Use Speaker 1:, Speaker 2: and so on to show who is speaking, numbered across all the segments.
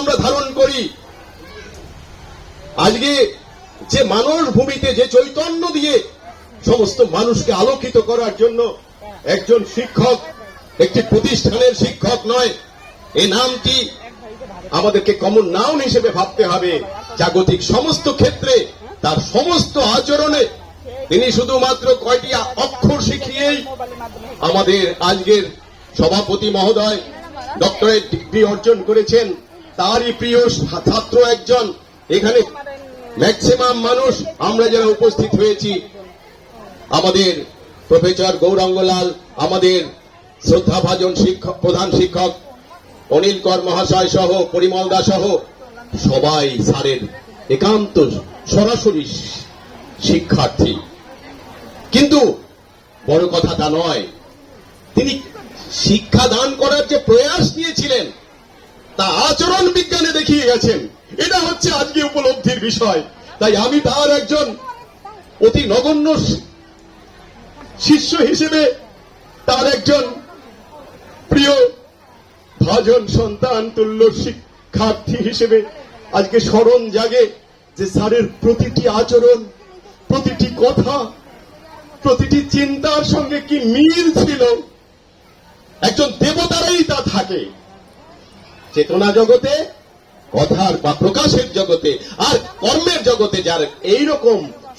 Speaker 1: আমরা ধারণ করি। আজকে যে মানস ভূমিতে যে চৈতন্য দিয়ে সমস্ত মানুষকে আলোকিত করার জন্য একজন শিক্ষক একটি প্রতিষ্ঠানের শিক্ষক নয়, এই নামটি আমাদেরকে কমন নাউন হিসেবে ভাবতে হবে। জাগতিক সমস্ত ক্ষেত্রে তার সমস্ত আচরণে তিনি শুধুমাত্র কয়টি অক্ষর শিখিয়েই আমাদের আজকের সভাপতি মহোদয় ডক্টরেট ডিগ্রি অর্জন করেছেন। তারই প্রিয় ছাত্র একজন। এখানে ম্যাক্সিমাম মানুষ আমরা যারা উপস্থিত হয়েছি, আমাদের প্রফেসর গৌরাঙ্গলাল, আমাদের শ্রদ্ধাভাজন শিক্ষক, প্রধান শিক্ষক অনিল কর মহাশয় সহ, পরিমল দা সহ সবাই স্যারের একান্ত সরাসরি শিক্ষার্থী। কিন্তু বড় কথা তা নয়, তিনি শিক্ষা দান করার যে প্রয়াস নিয়েছিলেন তা আচরণ বিজ্ঞানে দেখিয়ে গেছেন। এটা হচ্ছে আজকে উপলব্ধির বিষয়। তাই আমি তার একজন অতি নগণ্য শিষ্য হিসেবে, তার একজন প্রিয় ভাজন সন্তান তুল্য শিক্ষার্থী হিসেবে আজকে স্মরণ জাগে যে স্যারের প্রতিটি আচরণ, প্রতিটি কথা, প্রতিটি চিন্তার সঙ্গে কি মিল ছিল। একজন দেবতারাই তা থাকে চেতনা জগতে, কথার বা প্রকাশের জগতে, আর কর্মের জগতে যার এইরকম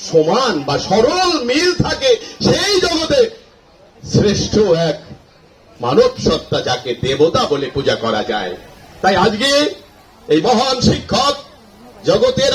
Speaker 1: সমান বা সরল মিল থাকে, সেই জগতে শ্রেষ্ঠ এক মানব সত্তা যাকে দেবতা বলে পূজা করা যায়। তাই আজকে এই মহান শিক্ষক জগতের